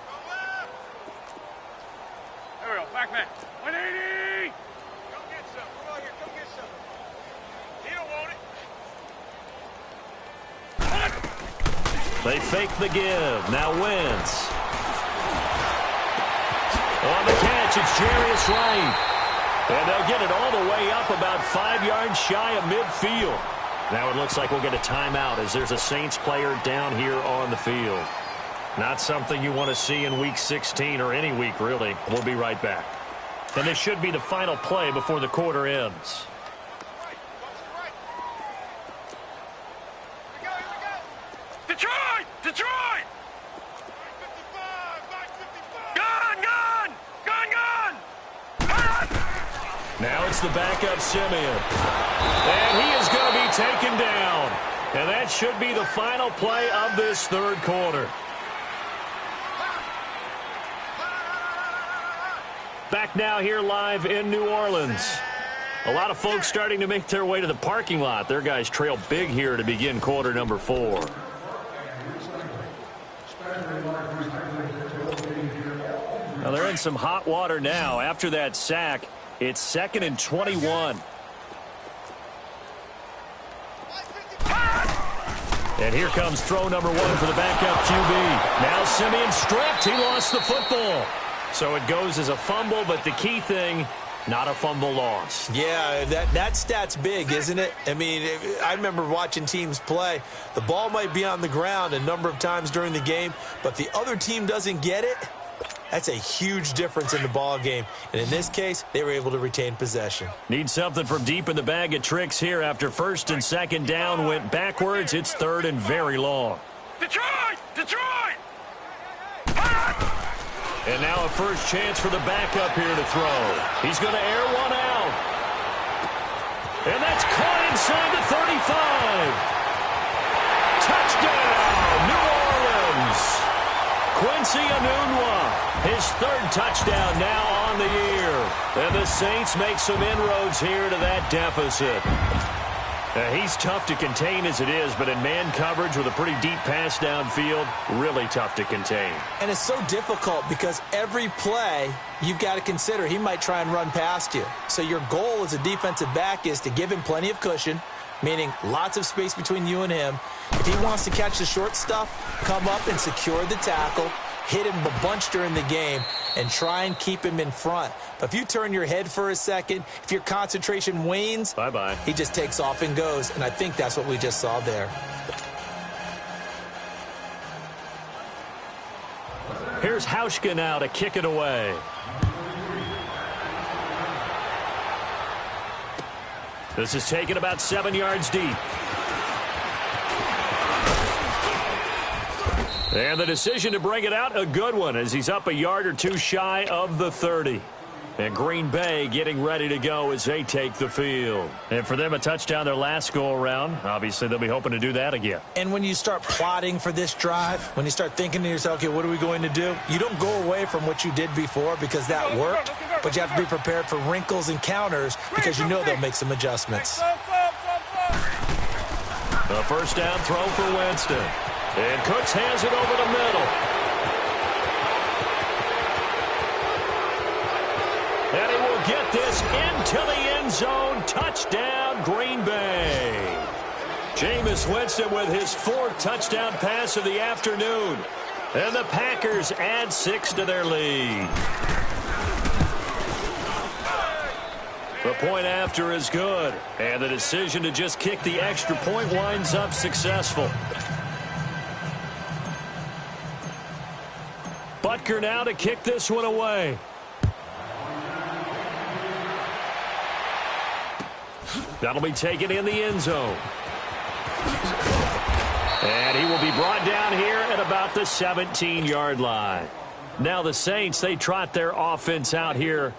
There we go. Back man. 180. Come get some. Come on here. Come get some. He don't want it. They fake the give. Now Wentz. On the catch, it's Jarius Wright. And they'll get it all the way up about 5 yards shy of midfield. Now it looks like we'll get a timeout as there's a Saints player down here on the field. Not something you want to see in Week 16 or any week, really. We'll be right back. And this should be the final play before the quarter ends. Detroit! Detroit! Gun! Gun! Gun! Gun! Now it's the backup Simeon. And he is going to be taken down. And that should be the final play of this third quarter. Back now here live in New Orleans. A lot of folks starting to make their way to the parking lot. Their guys trail big here to begin quarter number 4. Now they're in some hot water now. After that sack, it's 2nd and 21. And here comes throw number 1 for the backup QB. Now Simeon stripped. He lost the football. So it goes as a fumble, but the key thing, not a fumble loss. Yeah, that stat's big, isn't it? I mean, I remember watching teams play. The ball might be on the ground a number of times during the game, but the other team doesn't get it. That's a huge difference in the ball game. And in this case, they were able to retain possession. Need something from deep in the bag of tricks here after 1st and 2nd down went backwards. It's 3rd and very long. Detroit! Detroit! And now a first chance for the backup here to throw. He's going to air one out. And that's caught inside the 35. Touchdown, New Orleans. Quincy Enunwa, his third touchdown now on the year. And the Saints make some inroads here to that deficit. He's tough to contain as it is, but in man coverage with a pretty deep pass downfield, really tough to contain. And it's so difficult because every play you've got to consider he might try and run past you. So your goal as a defensive back is to give him plenty of cushion, meaning lots of space between you and him. If he wants to catch the short stuff, come up and secure the tackle, hit him a bunch during the game, and try and keep him in front. But if you turn your head for a second, if your concentration wanes, bye-bye. He just takes off and goes, and I think that's what we just saw there. Here's Hauschka now to kick it away. This is taken about 7 yards deep. And the decision to bring it out, a good one, as he's up a yard or two shy of the 30. And Green Bay getting ready to go as they take the field. And for them, a touchdown their last go-around. Obviously, they'll be hoping to do that again. And when you start plotting for this drive, when you start thinking to yourself, okay, what are we going to do? You don't go away from what you did before because that worked, but you have to be prepared for wrinkles and counters because you know they'll make some adjustments. A first down throw for Winston. And Cooks hands it over the middle. And he will get this into the end zone. Touchdown, Green Bay. Jameis Winston with his fourth touchdown pass of the afternoon. And the Packers add 6 to their lead. The point after is good. And the decision to just kick the extra point winds up successful. Butker now to kick this one away. That'll be taken in the end zone. And he will be brought down here at about the 17-yard line. Now the Saints, they trot their offense out here.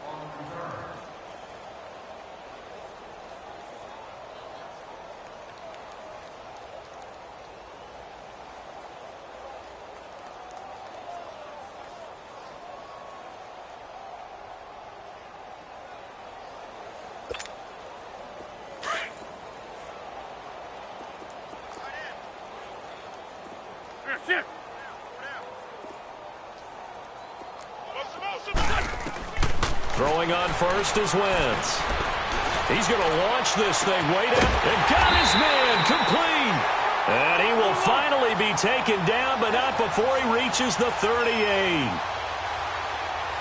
Throwing on first is Wentz. He's going to launch this thing. Wait up. And got his man complete. And he will finally be taken down, but not before he reaches the 38.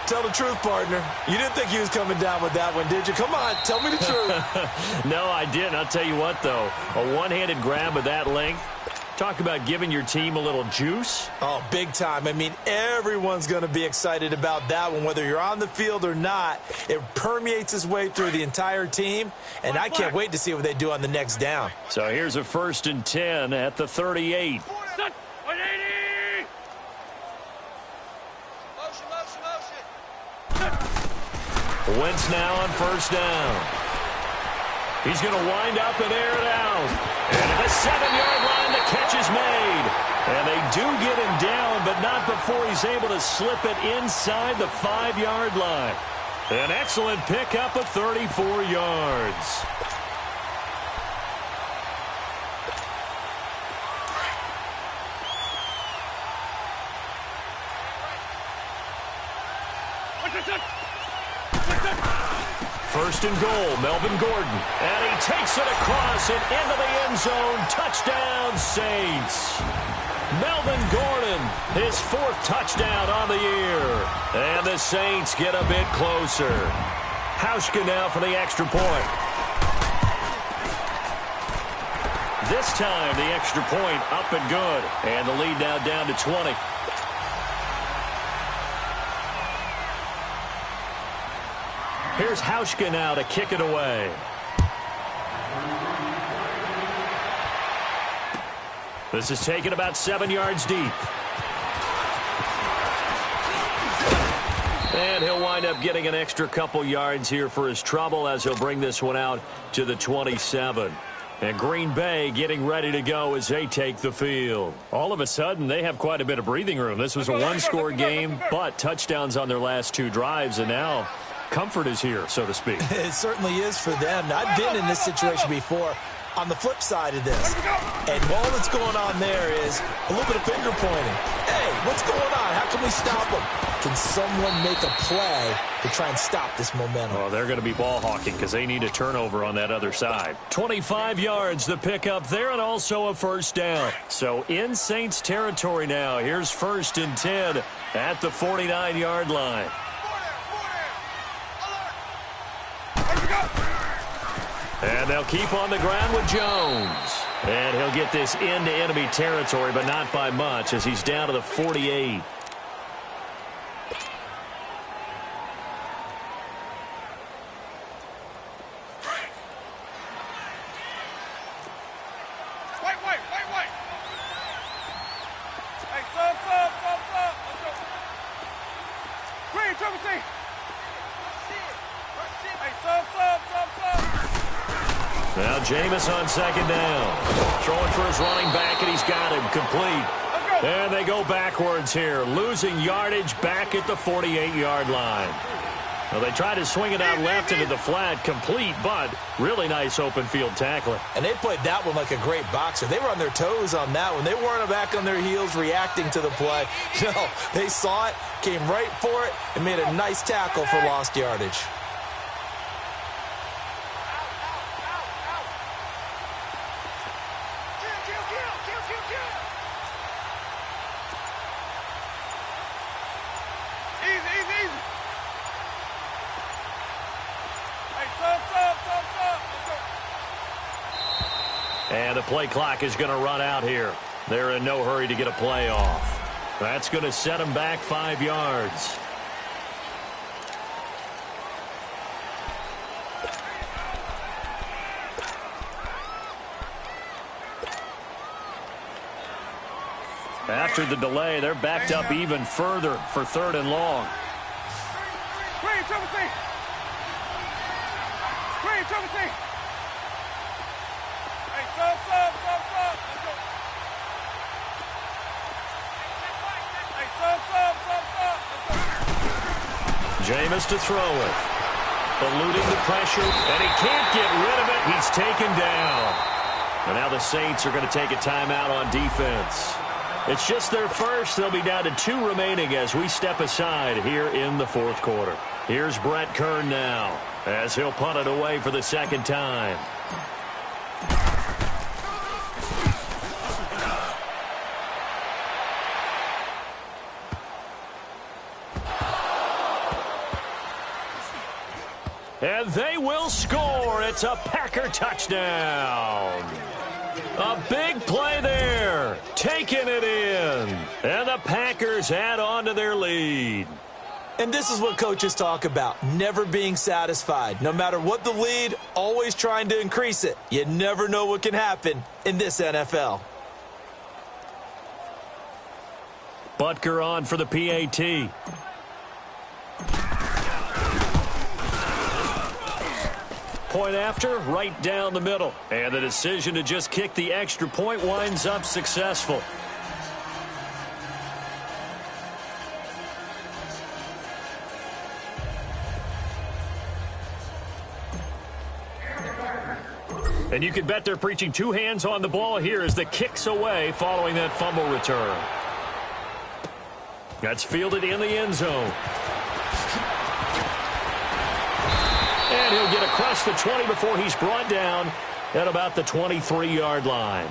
Tell the truth, partner. You didn't think he was coming down with that one, did you? Come on, tell me the truth. No, I didn't. I'll tell you what, though. A one-handed grab of that length. Talk about giving your team a little juice. Oh, big time. I mean, everyone's going to be excited about that one, whether you're on the field or not. It permeates its way through the entire team, and I can't wait to see what they do on the next down. So here's a 1st and 10 at the 38. Wentz now on first down. He's going to wind up and air it out. And at the 7-yard line, the catch is made. And they do get him down, but not before he's able to slip it inside the 5-yard line. An excellent pickup of 34 yards. First and goal, Melvin Gordon. And he takes it across and into the end zone. Touchdown, Saints. Melvin Gordon, his 4th touchdown on the year. And the Saints get a bit closer. Hauschka now for the extra point. This time, the extra point up and good. And the lead now down to 20. Here's Hauschka now to kick it away. This is taken about 7 yards deep. And he'll wind up getting an extra couple yards here for his trouble as he'll bring this one out to the 27. And Green Bay getting ready to go as they take the field. All of a sudden, they have quite a bit of breathing room. This was a one-score game, but touchdowns on their last two drives, and now comfort is here, so to speak. It certainly is for them. I've been in this situation before. On the flip side of this, and all that's going on there is a little bit of finger pointing. Hey, what's going on? How can we stop them? Can someone make a play to try and stop this momentum? Oh, they're going to be ball hawking because they need a turnover on that other side. 25 yards, the pickup there, and also a first down. So in Saints territory now. Here's 1st and 10 at the 49-yard line. And they'll keep on the ground with Jones. And he'll get this into enemy territory, but not by much as he's down to the 48. Wait. Hey, sub. Let's go. Green, triple C. Hey, sub. Now Jameis on 2nd down. Throwing for his running back, and he's got him complete. And they go backwards here, losing yardage back at the 48-yard line. Well, they tried to swing it out left into the flat, complete, but really nice open field tackling. And they played that one like a great boxer. They were on their toes on that one. They weren't back on their heels reacting to the play. No, they saw it, came right for it, and made a nice tackle for lost yardage. And the play clock is going to run out here. They're in no hurry to get a play off. That's going to set them back 5 yards. After the delay, they're backed up even further for 3rd and long. Green, triple C. Hey, sub. Let's go. Hey, sub. Jameis to throw it. Eluding the pressure, and he can't get rid of it. He's taken down. And now the Saints are going to take a timeout on defense. It's just their first. They'll be down to 2 remaining as we step aside here in the 4th quarter. Here's Brett Kern now as he'll punt it away for the 2nd time. And they will score. It's a Packer touchdown. A big play there. Taking it in. And the Packers add on to their lead. And this is what coaches talk about, never being satisfied. No matter what the lead, always trying to increase it. You never know what can happen in this NFL. Butker on for the PAT. Point after, right down the middle. And the decision to just kick the extra point winds up successful. And you can bet they're preaching 2 hands on the ball here as the kick's away following that fumble return. That's fielded in the end zone. And he'll get across the 20 before he's brought down at about the 23-yard line.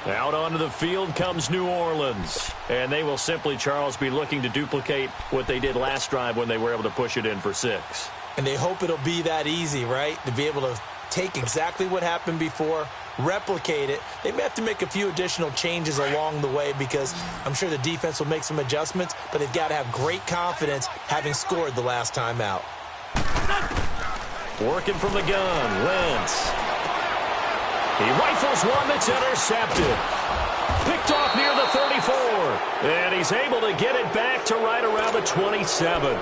Out onto the field comes New Orleans. And they will simply, Charles, be looking to duplicate what they did last drive when they were able to push it in for 6. And they hope it'll be that easy, right? To be able to take exactly what happened before, replicate it. They may have to make a few additional changes along the way because I'm sure the defense will make some adjustments, but they've got to have great confidence having scored the last time out. Working from the gun, Wentz. He rifles one that's intercepted. Picked off near the 34. And he's able to get it back to right around the 27.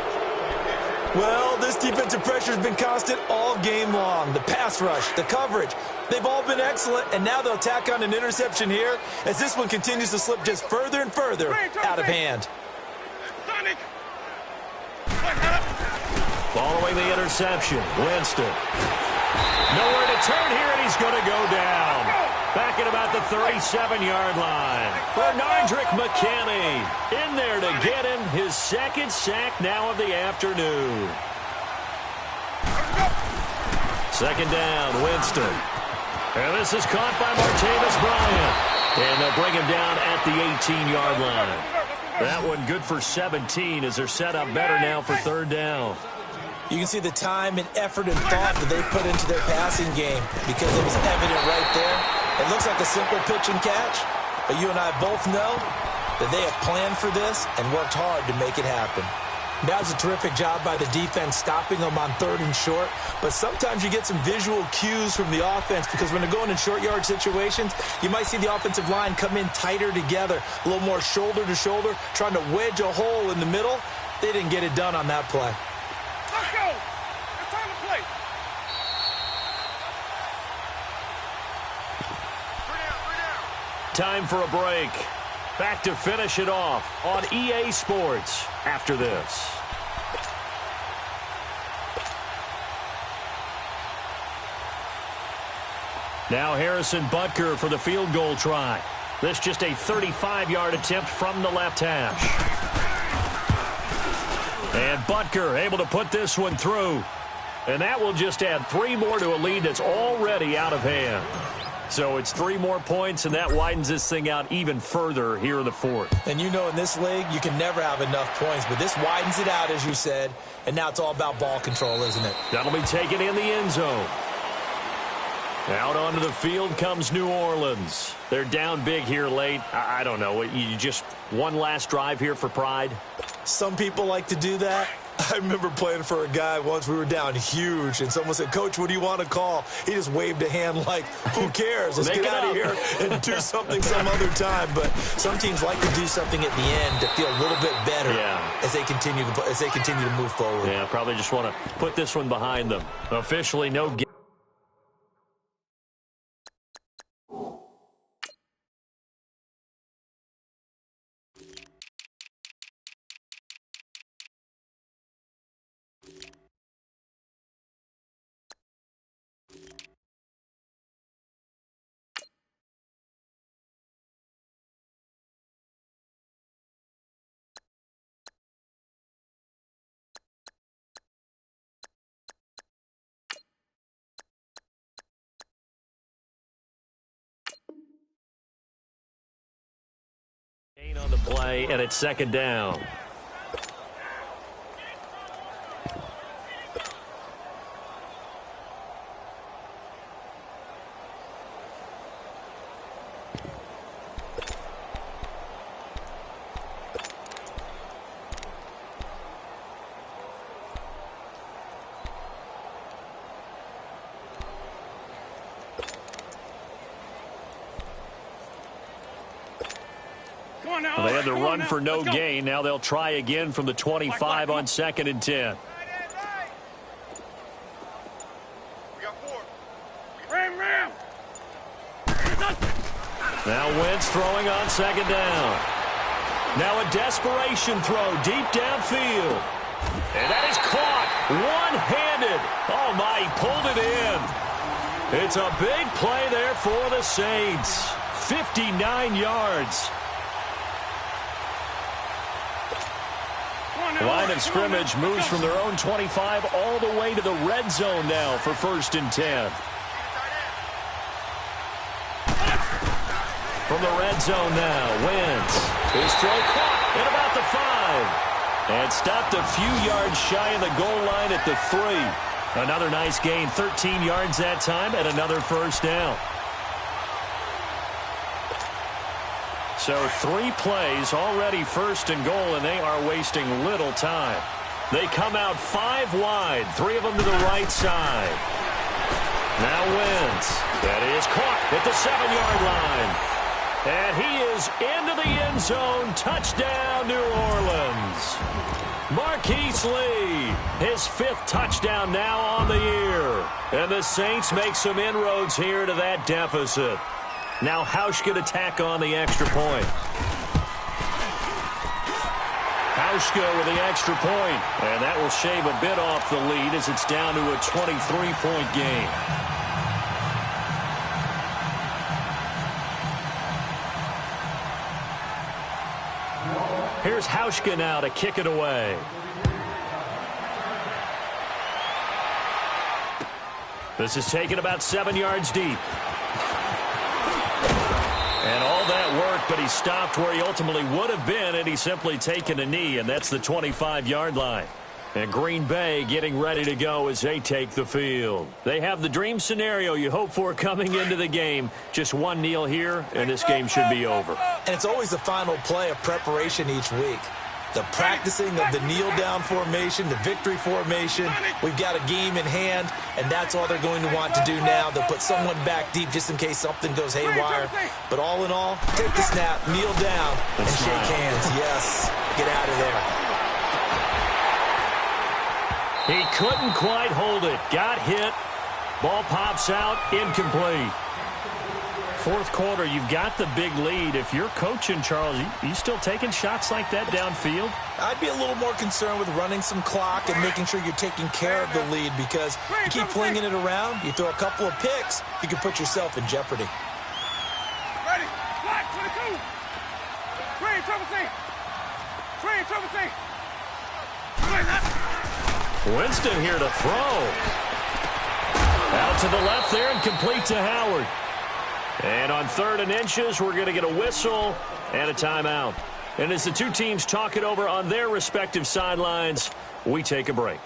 Well, this defensive pressure has been constant all game long. The pass rush, the coverage, they've all been excellent, and now they'll tack on an interception here as this one continues to slip just further and further out of hand. Following the interception, Winston. Nowhere to turn here, and he's going to go down. Back at about the 37-yard line. Bernardrick McKinney in there to get him his second sack now of the afternoon. Second down, Winston. And this is caught by Martavis Bryant. And they'll bring him down at the 18-yard line. That one good for 17 as they're set up better now for third down. You can see the time and effort and thought that they put into their passing game because it was evident right there. It looks like a simple pitch and catch, but you and I both know that they have planned for this and worked hard to make it happen. That was a terrific job by the defense stopping them on third and short, but sometimes you get some visual cues from the offense because when they're going in short yard situations, you might see the offensive line come in tighter together, a little more shoulder to shoulder, trying to wedge a hole in the middle. They didn't get it done on that play. Let's go. It's time to play. Time for a break. Back to finish it off on EA Sports after this. Now Harrison Butker for the field goal try. This just a 35-yard attempt from the left hash. And Butker able to put this one through. And that will just add 3 more to a lead that's already out of hand. So it's 3 more points, and that widens this thing out even further here in the fourth. And you know in this league, you can never have enough points, but this widens it out, as you said, and now it's all about ball control, isn't it? That'll be taken in the end zone. Out onto the field comes New Orleans. They're down big here late. I don't know. You just one last drive here for pride? Some people like to do that. I remember playing for a guy once. We were down huge, and someone said, "Coach, what do you want to call?" He just waved a hand like, who cares? Let's get out of here and do something some other time. But some teams like to do something at the end to feel a little bit better as they continue to move forward. Yeah, probably just want to put this one behind them. Officially, no game. On the play, and it's second down. Well, they had to run for no gain. Now they'll try again from the 25 on 2nd and 10. We got 4. Ram. Now Wentz throwing on 2nd down. Now a desperation throw deep downfield. And that is caught one-handed. Oh, my, he pulled it in. It's a big play there for the Saints. 59 yards. Line of scrimmage moves from their own 25 all the way to the red zone now for 1st and 10. From the red zone now, Wentz. His throw caught at about the 5. And stopped a few yards shy of the goal line at the 3. Another nice gain, 13 yards that time, and another first down. So 3 plays, already 1st and goal, and they are wasting little time. They come out 5 wide, 3 of them to the right side. Now Wentz. That is caught at the 7-yard line. And he is into the end zone. Touchdown, New Orleans. Marquise Lee, his 5th touchdown now on the year. And the Saints make some inroads here to that deficit. Now Hauschka to tack on the extra point. Hauschka with the extra point. And that will shave a bit off the lead as it's down to a 23-point game. Here's Hauschka now to kick it away. This is taken about 7 yards deep. And all that work, but he stopped where he ultimately would have been, and he's simply taken a knee, and that's the 25-yard line. And Green Bay getting ready to go as they take the field. They have the dream scenario you hope for coming into the game. Just one kneel here, and this game should be over. And it's always the final play of preparation each week. The practicing of the kneel-down formation, the victory formation. We've got a game in hand, and that's all they're going to want to do now. They'll put someone back deep just in case something goes haywire. But all in all, take the snap, kneel down, and shake hands. Yes, get out of there. He couldn't quite hold it. Got hit. Ball pops out. Incomplete. 4th quarter, you've got the big lead. If you're coaching, Charles, you still taking shots like that downfield? I'd be a little more concerned with running some clock and making sure you're taking care of the lead, because you keep flinging it around, you throw a couple of picks, you can put yourself in jeopardy. Ready? Flat, 22. Free, triple C. Free, triple C. Winston here to throw. Out to the left there and complete to Howard. And on 3rd and inches, we're going to get a whistle and a timeout. And as the two teams talk it over on their respective sidelines, we take a break.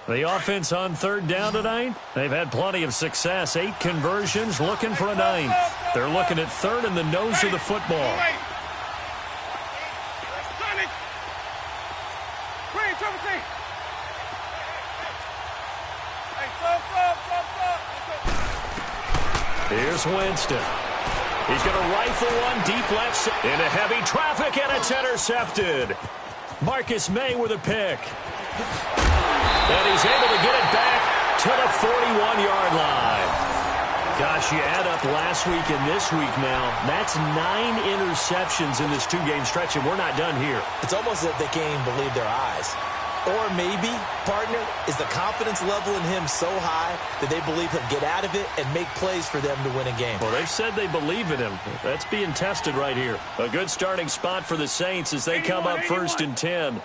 The offense on 3rd down tonight, they've had plenty of success. 8 conversions, looking for a 9th. They're looking at 3rd in the nose of the football. Here's Winston. He's going to rifle one deep left into heavy traffic, and it's intercepted. Marcus May with a pick. And he's able to get it back to the 41-yard line. Gosh, you add up last week and this week now, that's 9 interceptions in this 2-game stretch, and we're not done here. It's almost as if they can't even believe their eyes. Or maybe, partner, is the confidence level in him so high that they believe he'll get out of it and make plays for them to win a game. Well, they've said they believe in him. That's being tested right here. A good starting spot for the Saints as they come up 1st and 10.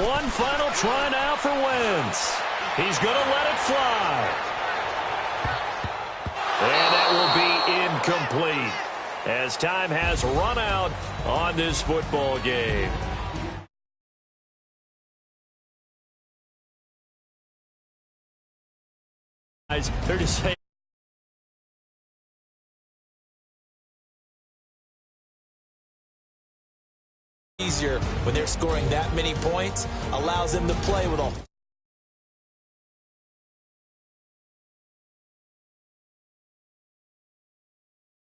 One final try now for Wentz. He's going to let it fly. And that will be incomplete as time has run out on this football game. They're just saying easier when they're scoring that many points, allows them to play with a